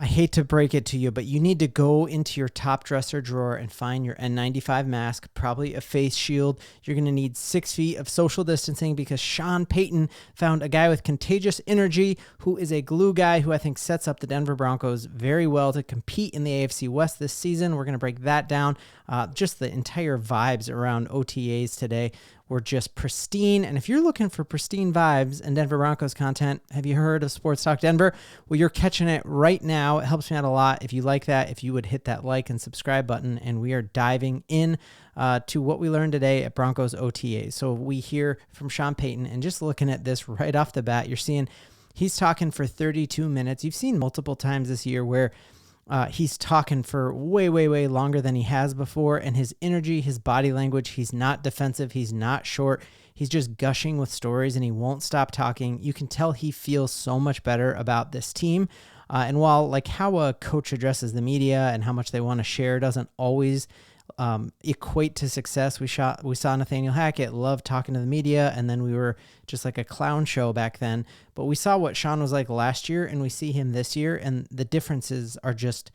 hate to break it to you, but you need to go into your top dresser drawer and find your N95 mask, probably a face shield. You're going to need 6 feet of social distancing because Sean Payton found a guy with contagious energy who is a glue guy who I think sets up the Denver Broncos very well to compete in the AFC West this season. We're going to break that down. Just the entire vibes around OTAs today were just pristine. And if you're looking for pristine vibes and Denver Broncos content, have you heard of Sports Talk Denver? Well, you're catching it right now. It helps me out a lot. If you like that, if you would hit that like and subscribe button, and we are diving in to what we learned today at Broncos OTAs. So we hear from Sean Payton, and just looking at this right off the bat, you're seeing he's talking for 32 minutes. You've seen multiple times this year where he's talking for way, way, way longer than he has before. And his energy, his body language, he's not defensive. He's not short. He's just gushing with stories and he won't stop talking. You can tell he feels so much better about this team. And while like how a coach addresses the media and how much they want to share doesn't always equate to success. We saw Nathaniel Hackett love talking to the media, and then we were just like a clown show back then. But we saw what Sean was like last year, and we see him this year, and the differences are just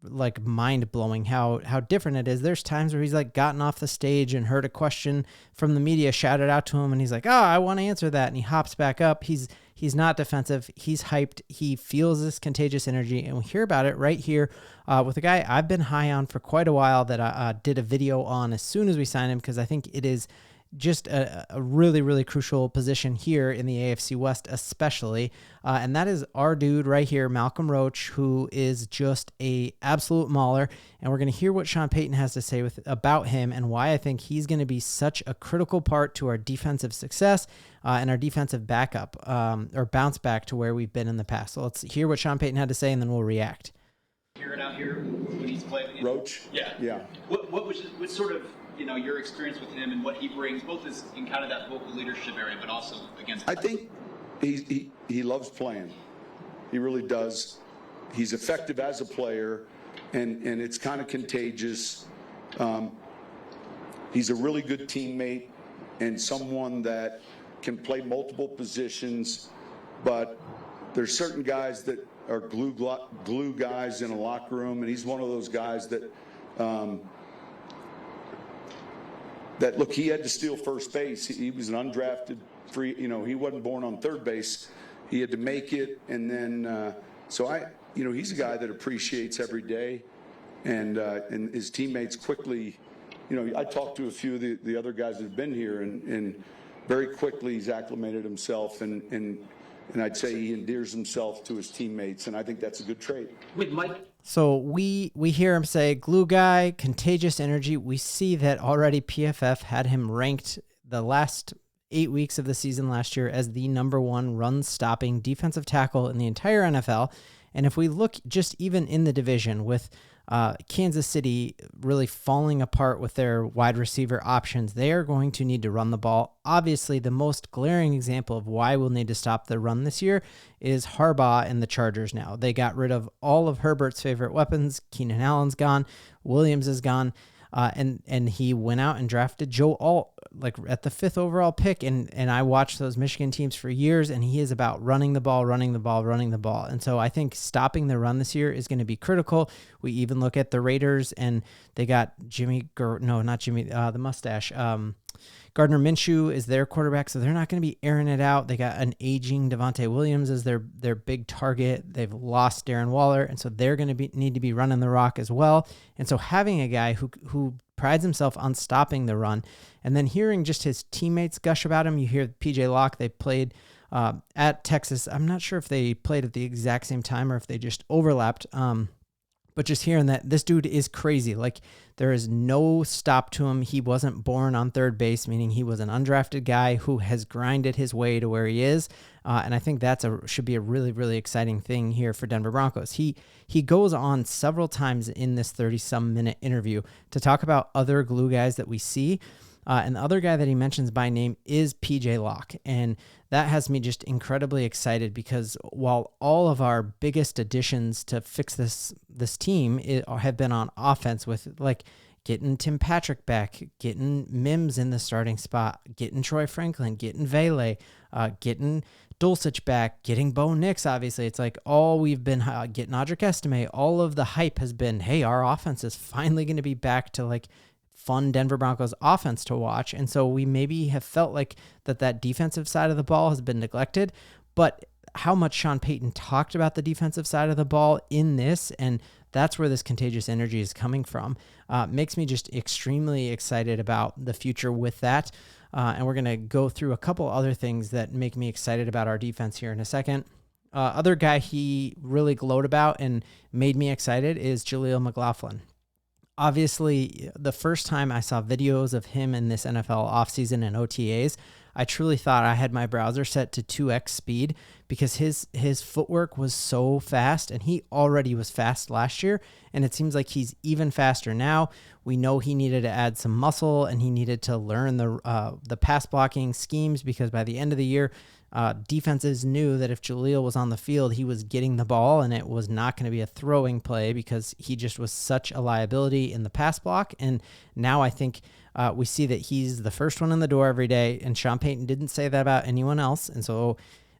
like mind-blowing how different it is. There's times where he's like gotten off the stage and heard a question from the media shouted out to him, and he's like, I want to answer that, and he hops back up. He's not defensive. He's hyped. He feels this contagious energy, and we hear about it right here with a guy I've been high on for quite a while that I did a video on as soon as we signed him, because I think it is just a really, really crucial position here in the AFC West especially, and that is our dude right here, Malcom Roach, who is just a absolute mauler, and we're going to hear what Sean Payton has to say about him and why I think he's going to be such a critical part to our defensive success and our defensive backup or bounce back to where we've been in the past. So let's hear what Sean Payton had to say, and then we'll react. Hearing out here when he's playing. Roach? Yeah. What sort of, your experience with him and what he brings, both as in kind of that vocal leadership area, but also against. I think he loves playing. He really does. He's effective as a player, and it's kind of contagious. He's a really good teammate and someone that can play multiple positions, but there's certain guys that are glue guys in a locker room, and he's one of those guys that look, he had to steal first base. He was an undrafted free, he wasn't born on third base. He had to make it, and then he's a guy that appreciates every day, and his teammates quickly, I talked to a few of the other guys that have been here, and very quickly he's acclimated himself, and I'd say he endears himself to his teammates, and I think that's a good trait. With Mike. So we hear him say glue guy, contagious energy. We see that already PFF had him ranked the last 8 weeks of the season last year as the #1 run-stopping defensive tackle in the entire NFL. And if we look just even in the division with Kansas City really falling apart with their wide receiver options, they are going to need to run the ball. Obviously, the most glaring example of why we'll need to stop the run this year is Harbaugh and the Chargers now. They got rid of all of Herbert's favorite weapons. Keenan Allen's gone. Williams is gone. And he went out and drafted Joe Alt like at the 5th overall pick. And I watched those Michigan teams for years, and he is about running the ball. And so I think stopping the run this year is going to be critical. We even look at the Raiders, and they got the mustache. Gardner Minshew is their quarterback, so they're not going to be airing it out. They got an aging Devontae Williams as their big target. They've lost Darren Waller, and so they're going to need to be running the rock as well. And so having a guy who prides himself on stopping the run, and then hearing just his teammates gush about him. You hear PJ Locke, they played at Texas. I'm not sure if they played at the exact same time or if they just overlapped. But just hearing that this dude is crazy. Like, there is no stop to him. He wasn't born on third base, meaning he was an undrafted guy who has grinded his way to where he is. And I think should be a really, really exciting thing here for Denver Broncos. He goes on several times in this 30-some minute interview to talk about other glue guys that we see. And the other guy that he mentions by name is PJ Locke. And that has me just incredibly excited because while all of our biggest additions to fix this team have been on offense with like getting Tim Patrick back, getting Mims in the starting spot, getting Troy Franklin, getting Vele, getting Dulcich back, getting Bo Nix, obviously. It's like all we've been getting Audric Estime. All of the hype has been, hey, our offense is finally going to be back to like fun Denver Broncos offense to watch. And so we maybe have felt like that defensive side of the ball has been neglected, but how much Sean Payton talked about the defensive side of the ball in this, and that's where this contagious energy is coming from. Makes me just extremely excited about the future with that. And we're going to go through a couple other things that make me excited about our defense here in a second. Other guy he really glowed about and made me excited is Jaleel McLaughlin. Obviously, the first time I saw videos of him in this NFL offseason and OTAs, I truly thought I had my browser set to 2x speed because his footwork was so fast, and he already was fast last year, and it seems like he's even faster now. We know he needed to add some muscle, and he needed to learn the pass blocking schemes because by the end of the year, defenses knew that if Jaleel was on the field, he was getting the ball, and it was not going to be a throwing play because he just was such a liability in the pass block. And now I think we see that he's the first one in the door every day, and Sean Payton didn't say that about anyone else. And so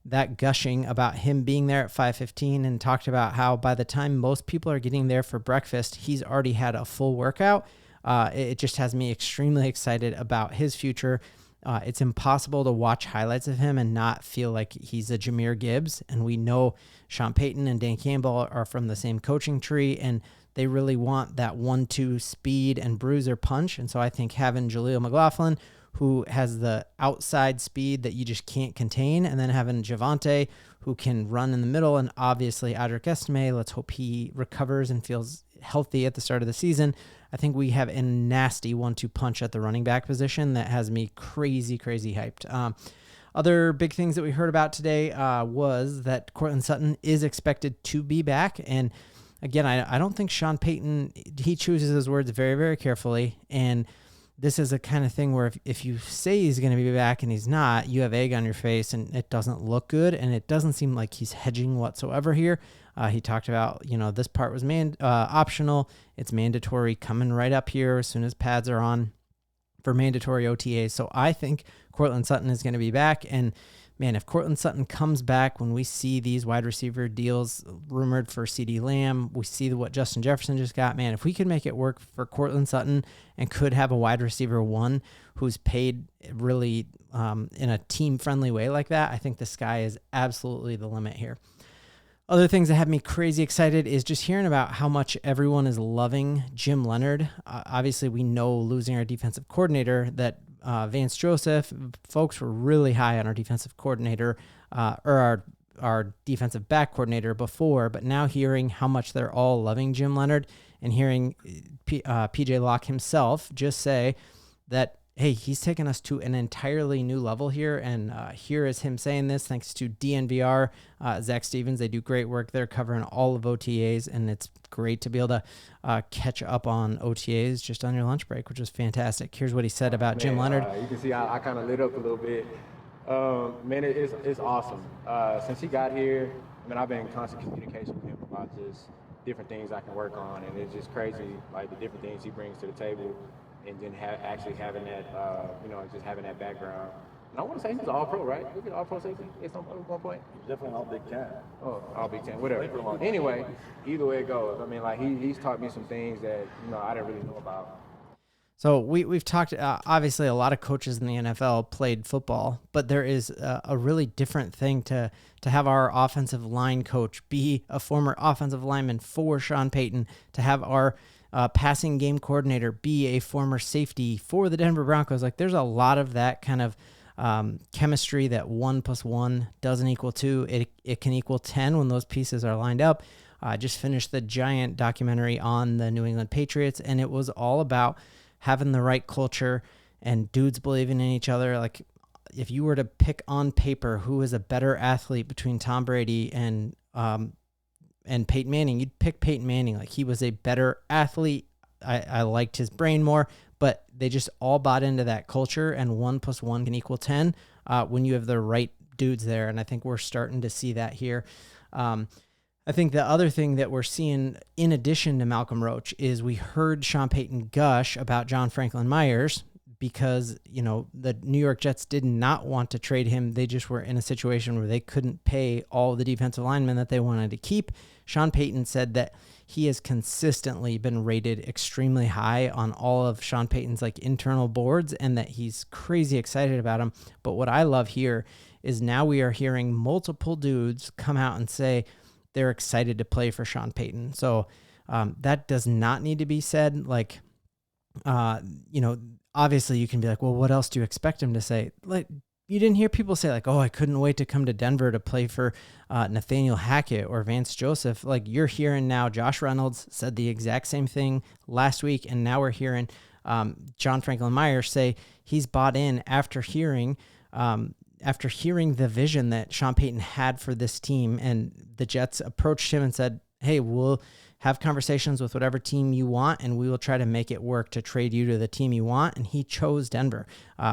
that gushing about him being there at 5:15 and talked about how by the time most people are getting there for breakfast, he's already had a full workout. It just has me extremely excited about his future. It's impossible to watch highlights of him and not feel like he's a Jahmyr Gibbs. And we know Sean Payton and Dan Campbell are from the same coaching tree, and they really want that 1-2 speed and bruiser punch. And so I think having Jaleel McLaughlin, who has the outside speed that you just can't contain, and then having Javonte, who can run in the middle, and obviously Audric Estime, let's hope he recovers and feels healthy at the start of the season. I think we have a nasty 1-2 punch at the running back position that has me crazy hyped. Other big things that we heard about today was that Courtland Sutton is expected to be back. And again, I don't think Sean Payton, he chooses his words very, very carefully. And this is a kind of thing where if you say he's going to be back and he's not, you have egg on your face and it doesn't look good. And it doesn't seem like he's hedging whatsoever here. He talked about, this part was optional. It's mandatory coming right up here as soon as pads are on for mandatory OTAs. So I think Courtland Sutton is going to be back. And man, if Courtland Sutton comes back when we see these wide receiver deals rumored for CeeDee Lamb, we see what Justin Jefferson just got, man, if we could make it work for Courtland Sutton and could have a wide receiver one who's paid really in a team-friendly way like that, I think the sky is absolutely the limit here. Other things that have me crazy excited is just hearing about how much everyone is loving Jim Leonhard. Obviously, we know losing our defensive coordinator that Vance Joseph, folks were really high on our defensive coordinator or our defensive back coordinator before, but now hearing how much they're all loving Jim Leonhard and hearing PJ Locke himself just say that, hey, he's taken us to an entirely new level here. And here is him saying this thanks to DNVR, Zach Stevens. They do great work there covering all of OTAs, and it's great to be able to catch up on OTAs just on your lunch break, which is fantastic. Here's what he said about Jim Leonhard. You can see I kind of lit up a little bit. Man, it's awesome. Since he got here, I've been in constant communication with him about just different things I can work on, and it's just crazy, like the different things he brings to the table. And then actually having that, just having that background. And I want to say he was all-pro, right? Was he all-pro safety at one point? He was definitely all Big Ten. Oh, all Big Ten, whatever. Anyway, either way it goes. He's taught me some things that, I didn't really know about. So we've talked, obviously a lot of coaches in the NFL played football, but there is a really different thing to have our offensive line coach be a former offensive lineman for Sean Payton, to have our passing game coordinator be a former safety for the Denver Broncos. Like, there's a lot of that kind of chemistry that 1 + 1 doesn't equal 2. It can equal 10 when those pieces are lined up. I just finished the giant documentary on the New England Patriots, and it was all about having the right culture and dudes believing in each other. Like, if you were to pick on paper who is a better athlete between Tom Brady and Peyton Manning, you'd pick Peyton Manning. Like, he was a better athlete. I liked his brain more, but they just all bought into that culture, and 1 + 1 can equal 10 when you have the right dudes there. And I think we're starting to see that here. I think the other thing that we're seeing in addition to Malcom Roach is we heard Sean Payton gush about John Franklin Myers because, the New York Jets did not want to trade him. They just were in a situation where they couldn't pay all the defensive linemen that they wanted to keep. Sean Payton said that he has consistently been rated extremely high on all of Sean Payton's internal boards, and that he's crazy excited about him. But what I love here is now we are hearing multiple dudes come out and say they're excited to play for Sean Payton. So that does not need to be said. Obviously you can be like, well, what else do you expect him to say? You didn't hear people say oh, I couldn't wait to come to Denver to play for Nathaniel Hackett or Vance Joseph. You're hearing now, Josh Reynolds said the exact same thing last week. And now we're hearing John Franklin Myers say he's bought in after hearing the vision that Sean Payton had for this team. And the Jets approached him and said, hey, we'll have conversations with whatever team you want, and we will try to make it work to trade you to the team you want. And he chose Denver,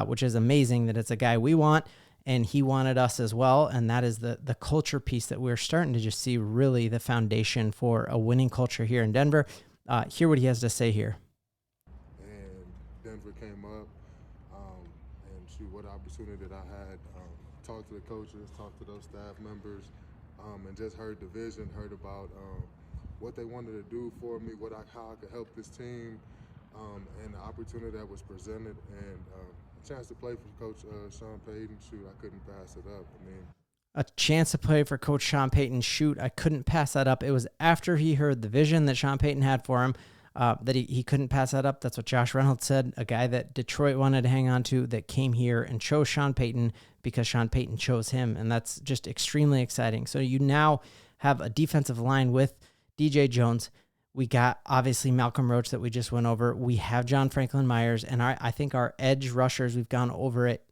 which is amazing that it's a guy we want, and he wanted us as well. And that is the culture piece that we're starting to just see really the foundation for a winning culture here in Denver. Hear what he has to say here. And Denver came up, and shoot, what opportunity that I had, talked to the coaches, talked to those staff members, and just heard the vision, heard about what they wanted to do for me, how I could help this team, and the opportunity that was presented, and a chance to play for Coach Sean Payton. Shoot, I couldn't pass it up. A chance to play for Coach Sean Payton. Shoot, I couldn't pass that up. It was after he heard the vision that Sean Payton had for him that he couldn't pass that up. That's what Josh Reynolds said, a guy that Detroit wanted to hang on to, that came here and chose Sean Payton because Sean Payton chose him, and that's just extremely exciting. So you now have a defensive line with DJ Jones. We got obviously Malcom Roach that we just went over. We have John Franklin Myers, and I think our edge rushers, we've gone over it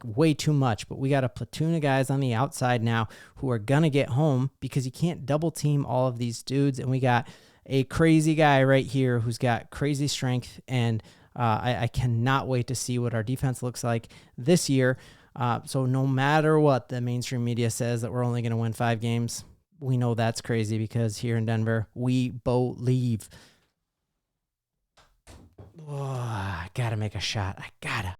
way too much, but we got a platoon of guys on the outside now who are going to get home because you can't double team all of these dudes. And we got a crazy guy right here who's got crazy strength, and I cannot wait to see what our defense looks like this year. So no matter what the mainstream media says that we're only going to win 5 games, we know that's crazy because here in Denver, we believe. Oh, I got to make a shot. I got to.